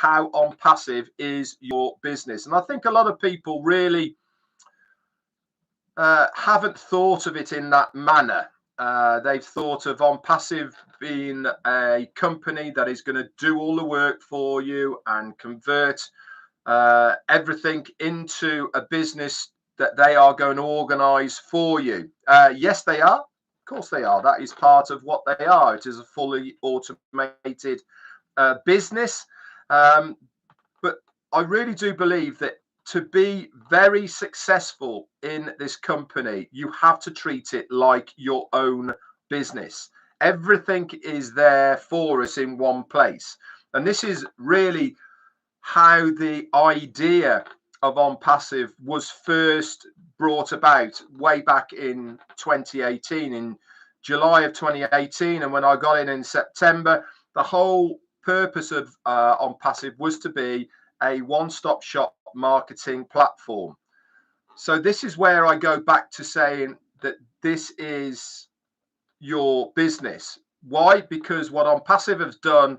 how OnPassive is your business. And I think a lot of people really haven't thought of it in that manner. They've thought of OnPassive being a company that is going to do all the work for you and convert everything into a business that they are going to organize for you. Yes, they are. Of course they are. That is part of what they are. It is a fully automated business. But I really do believe that to be very successful in this company, you have to treat it like your own business. Everything is there for us in one place. And this is really how the idea of OnPassive was first brought about way back in 2018, in July of 2018. And when I got in September, the whole purpose of OnPassive was to be a one-stop shop marketing platform. So this is where I go back to saying that this is your business. Why? Because what OnPassive has done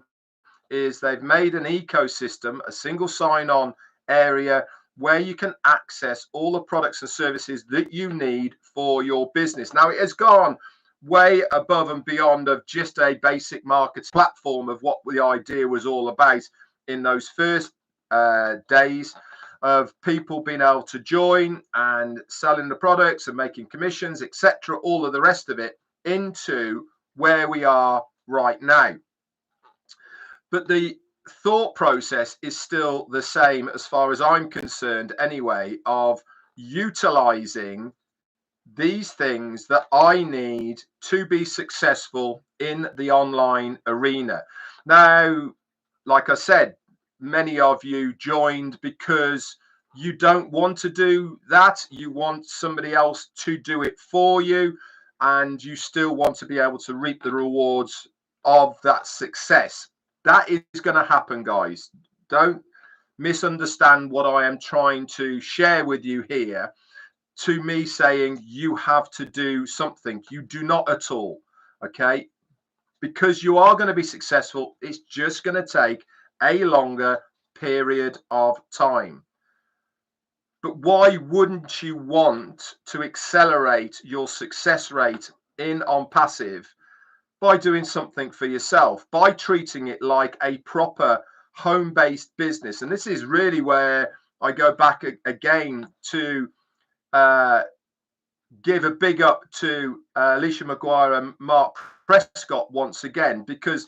is they've made an ecosystem, a single sign-on area where you can access all the products and services that you need for your business. Now, it has gone way above and beyond of just a basic market platform of what the idea was all about in those first days of people being able to join and selling the products and making commissions, etc., all of the rest of it, into where we are right now. But the thought process is still the same as far as I'm concerned anyway, of utilizing these things that I need to be successful in the online arena. Now, like I said, many of you joined because you don't want to do that. You want somebody else to do it for you, and you still want to be able to reap the rewards of that success. That is going to happen, guys. Don't misunderstand what I am trying to share with you here to me saying you have to do something. You do not at all, okay? Because you are going to be successful. It's just going to take a longer period of time. But why wouldn't you want to accelerate your success rate in OnPassive by doing something for yourself, by treating it like a proper home-based business? And this is really where I go back again to give a big up to Alicia Maguire and Mark Prescott once again, because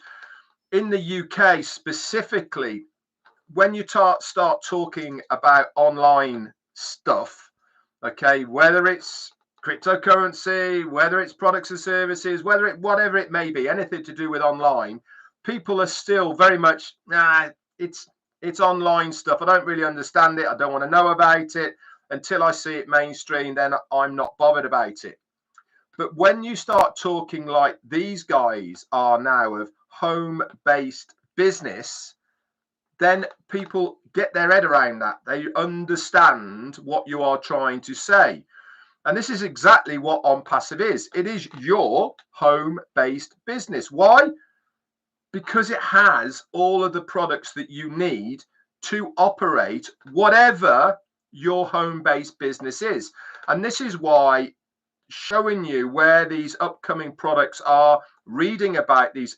in the UK specifically, when you start talking about online stuff, okay, whether it's cryptocurrency, whether it's products and services, whatever it may be, anything to do with online, people are still very much, it's online stuff. I don't really understand it. I don't want to know about it. Until I see it mainstream, then I'm not bothered about it. But when you start talking like these guys are now of home-based business, then people get their head around that. They understand what you are trying to say. And this is exactly what OnPassive is. It is your home-based business. Why? Because it has all of the products that you need to operate whatever your home-based business is. And this is why showing you where these upcoming products are, reading about these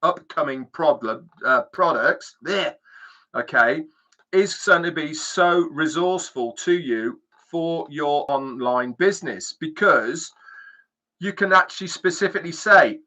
upcoming products there, okay, is going to be so resourceful to you for your online business, because you can actually specifically say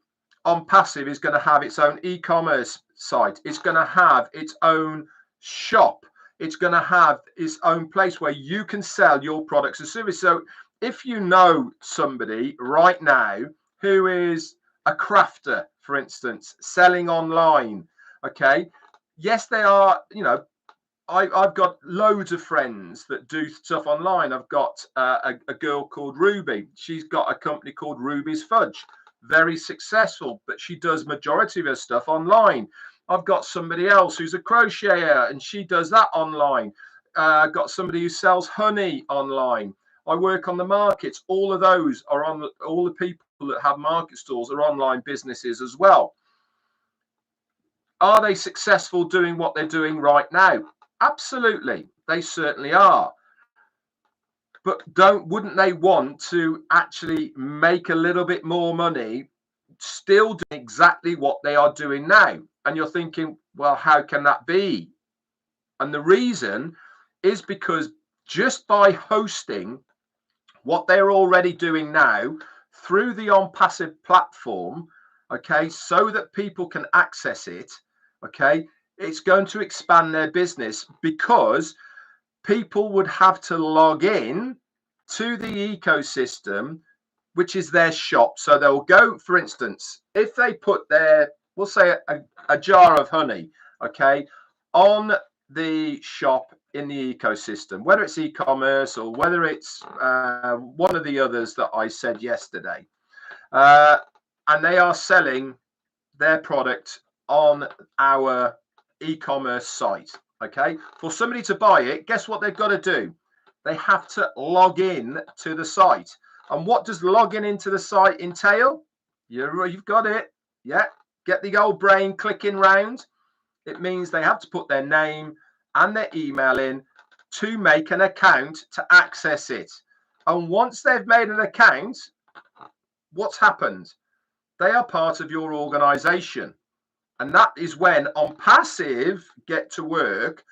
OnPassive is going to have its own e-commerce site. It's going to have its own shop. It's going to have its own place where you can sell your products and services. So if you know somebody right now who is a crafter, for instance, selling online, okay, yes, they are, you know, I've got loads of friends that do stuff online. I've got a girl called Ruby. She's got a company called Ruby's Fudge. Very successful, but she does majority of her stuff online. I've got somebody else who's a crocheter, and she does that online. I've got somebody who sells honey online. I work on the markets. All of those are on, all the people that have market stalls are online businesses as well. Are they successful doing what they're doing right now? Absolutely, they certainly are. But wouldn't they want to actually make a little bit more money still doing exactly what they are doing now? And you're thinking, well, how can that be? And the reason is because just by hosting what they're already doing now through the OnPassive platform, okay, so that people can access it, okay, it's going to expand their business, because people would have to log in to the ecosystem, which is their shop. So they'll go, for instance, if they put their, we'll say a jar of honey, okay, on the shop in the ecosystem, whether it's e-commerce or whether it's one of the others that I said yesterday, and they are selling their product on our e-commerce site, okay, for somebody to buy it, guess what they've got to do? They have to log in to the site. And what does logging into the site entail? You've got it. Yeah, get the old brain clicking round. It means they have to put their name and their email in to make an account to access it. And once they've made an account, what's happened? They are part of your organization. And that is when OnPassive get to work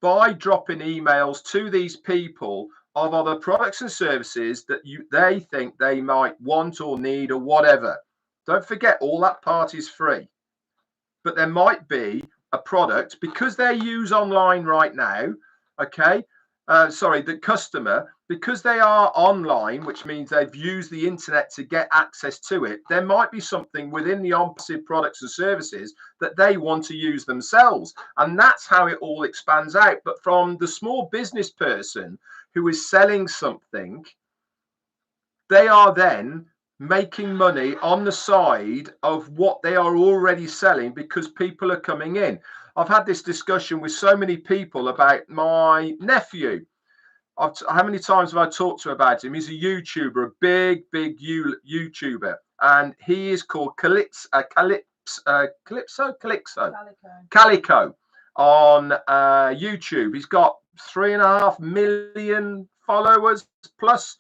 by dropping emails to these people of other products and services that they think they might want or need or whatever. Don't forget, all that part is free. But there might be a product, because they use online right now, okay, the customer, because they are online, which means they've used the internet to get access to it, there might be something within the OnPassive products and services that they want to use themselves. And that's how it all expands out. But from the small business person who is selling something, they are then making money on the side of what they are already selling, because people are coming in. I've had this discussion with so many people about my nephew. How many times have I talked to him about him? He's a YouTuber, a big YouTuber, and he is called Calico on YouTube. He's got 3.5 million followers plus.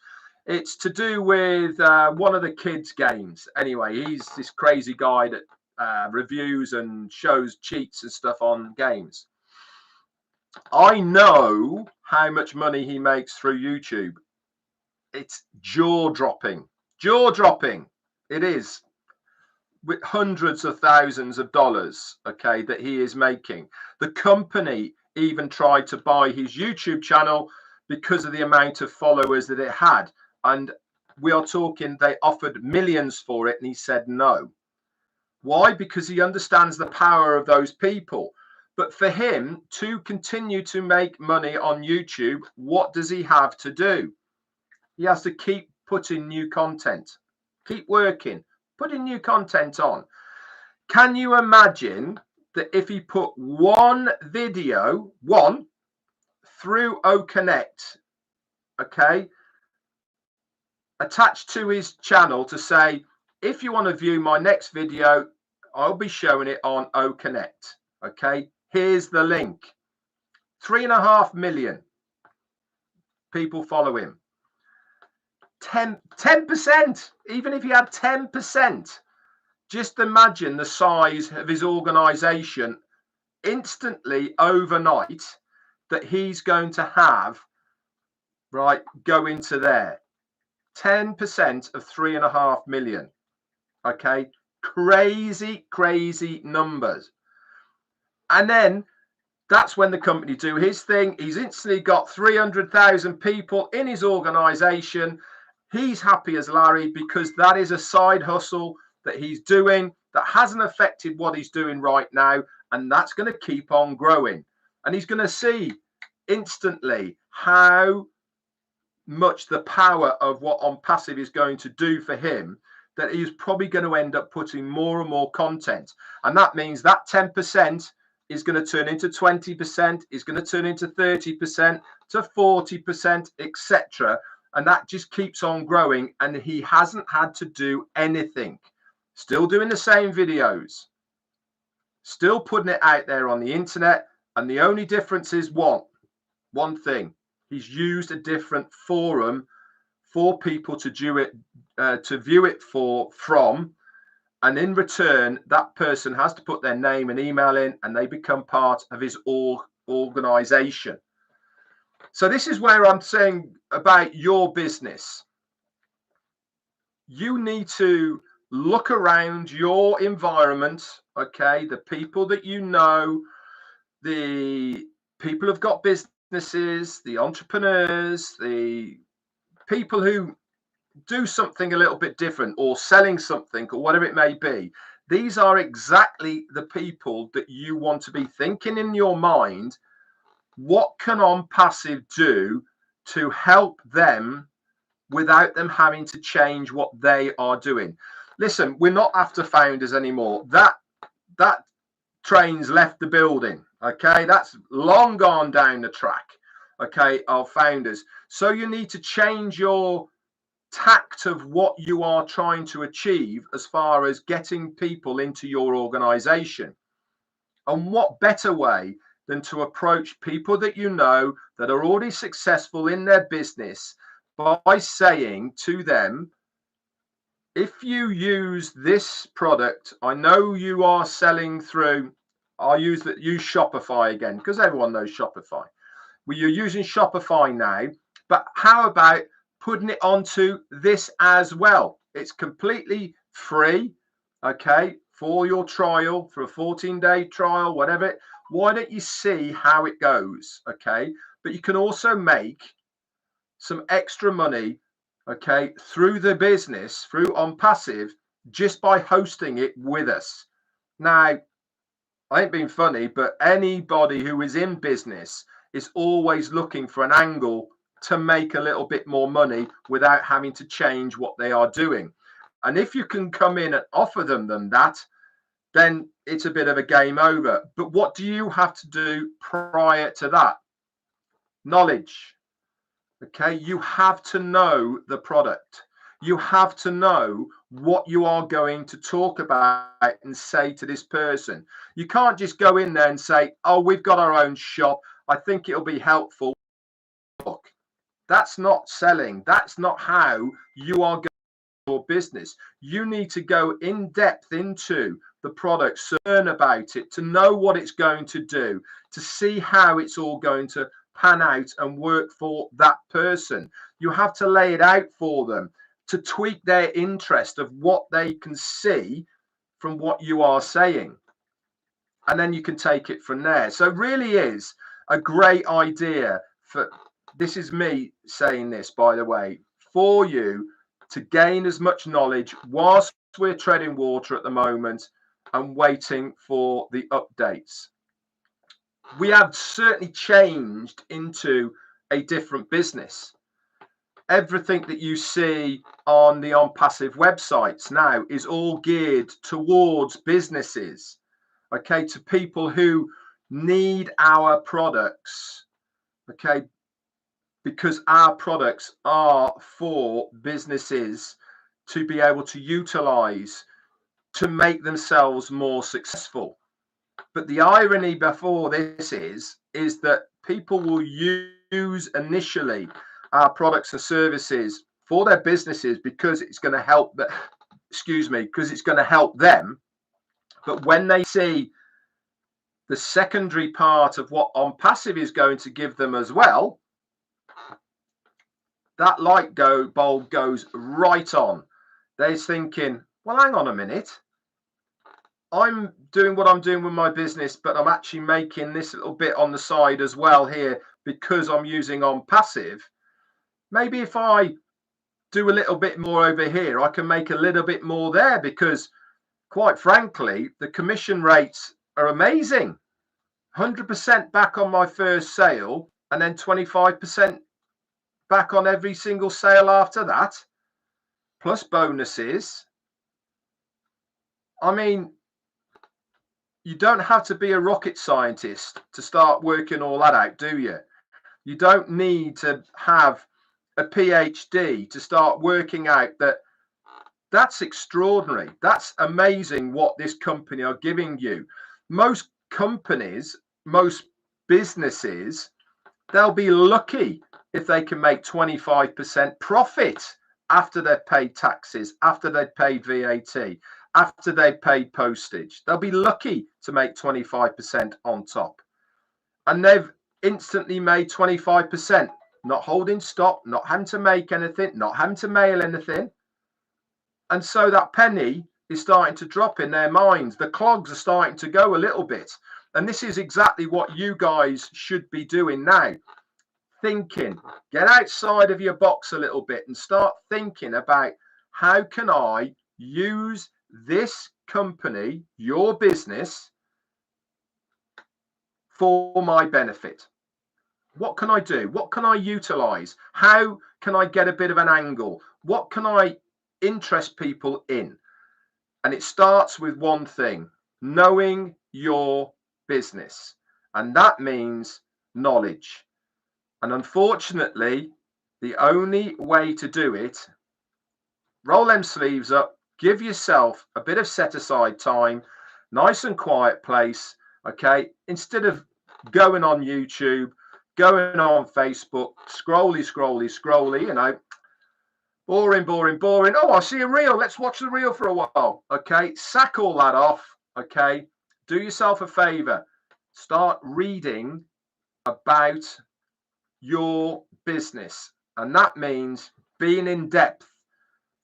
It's to do with one of the kids' games. Anyway, he's this crazy guy that reviews and shows cheats and stuff on games. I know how much money he makes through YouTube. It's jaw-dropping. Jaw-dropping. It is. With hundreds of thousands of dollars, okay, that he is making. The company even tried to buy his YouTube channel because of the amount of followers that it had. And we are talking, they offered millions for it, and he said no. Why? Because he understands the power of those people. But for him to continue to make money on YouTube, what does he have to do? He has to keep putting new content, keep working, putting new content on. Can you imagine that if he put one video, through OConnect, okay, attached to his channel to say, if you want to view my next video, I'll be showing it on OConnect. Okay, here's the link. 3.5 million people follow him. 10%, even if he had 10%, just imagine the size of his organization instantly overnight that he's going to have, right, go into there. 10% of 3.5 million. Okay, crazy numbers. And then that's when the company do his thing. He's instantly got 300,000 people in his organization. He's happy as Larry, because that is a side hustle that he's doing that hasn't affected what he's doing right now, and that's going to keep on growing. And he's going to see instantly how much the power of what OnPassive is going to do for him, that he's probably going to end up putting more and more content. And that means that 10% is going to turn into 20%, is going to turn into 30%, to 40%, etc. And that just keeps on growing, and he hasn't had to do anything. Still doing the same videos. still putting it out there on the internet. And the only difference is one thing. He's used a different forum for people to view it from. And in return, that person has to put their name and email in, and they become part of his organization. So this is where I'm saying about your business. You need to look around your environment, okay? The people that you know, the people who've got businesses, the entrepreneurs, the people who do something a little bit different or selling something or whatever it may be. These are exactly the people that you want to be thinking in your mind. What can OnPassive do to help them without them having to change what they are doing? Listen, we're not after founders anymore. That train's left the building. Okay, that's long gone down the track. Okay, of founders. So you need to change your tact of what you are trying to achieve as far as getting people into your organization. And what better way than to approach people that you know that are already successful in their business by saying to them, if you use this product, I know you are selling through, I'll use Shopify again, because everyone knows Shopify. Well, you're using Shopify now, but how about putting it onto this as well? It's completely free, okay, for your trial, for a 14-day trial, whatever. Why don't you see how it goes, okay? But you can also make some extra money, okay, through the business, through OnPassive, just by hosting it with us. Now, I ain't being funny, but anybody who is in business is always looking for an angle to make a little bit more money without having to change what they are doing. And if you can come in and offer them that, then it's a bit of a game over. But what do you have to do prior to that? Knowledge. Okay, you have to know the product. You have to know what you are going to talk about and say to this person. You can't just go in there and say, oh, we've got our own shop. I think it'll be helpful. Look, that's not selling. That's not how you are going to your business. You need to go in depth into the product, learn about it, to know what it's going to do, to see how it's all going to pan out and work for that person. You have to lay it out for them to tweak their interest of what they can see from what you are saying. And then you can take it from there. So it really is a great idea for, this is me saying this, by the way, for you to gain as much knowledge whilst we're treading water at the moment and waiting for the updates. We have certainly changed into a different business. Everything that you see on the OnPassive websites now is all geared towards businesses, okay, to people who need our products, okay, because our products are for businesses to be able to utilize to make themselves more successful. But the irony before this is that people will use initially our products and services for their businesses because it's going to help them, because it's going to help them. But when they see the secondary part of what OnPassive is going to give them as well, that light bulb goes right on. They're thinking, well, hang on a minute. I'm doing what I'm doing with my business, but I'm actually making this little bit on the side as well here because I'm using OnPassive. Maybe if I do a little bit more over here, I can make a little bit more there because, quite frankly, the commission rates are amazing. 100% back on my first sale and then 25% back on every single sale after that, plus bonuses. I mean, you don't have to be a rocket scientist to start working all that out, do you? You don't need to have a PhD to start working out that. That's extraordinary. That's amazing what this company are giving you. most companies, most businesses, they'll be lucky if they can make 25% profit after they've paid taxes, after they've paid VAT, after they've paid postage. They'll be lucky to make 25% on top. And they've instantly made 25%, not holding stock, not having to make anything, not having to mail anything. And so that penny is starting to drop in their minds. The clogs are starting to go a little bit. And this is exactly what you guys should be doing now. Thinking, get outside of your box a little bit and start thinking about, how can I use this company, your business, for my benefit? What can I do? What can I utilize? How can I get a bit of an angle? What can I interest people in? And it starts with one thing: knowing your business. And that means knowledge. And unfortunately, the only way to do it, roll them sleeves up, give yourself a bit of set aside time, nice and quiet place, okay? Instead of going on YouTube, going on Facebook, scrolly, you know, boring. Oh, I see a reel. Let's watch the reel for a while. Okay, sack all that off. Okay, do yourself a favor. Start reading about your business. And that means being in depth,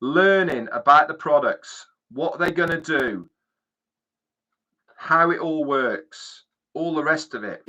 learning about the products, what they're going to do, how it all works, all the rest of it.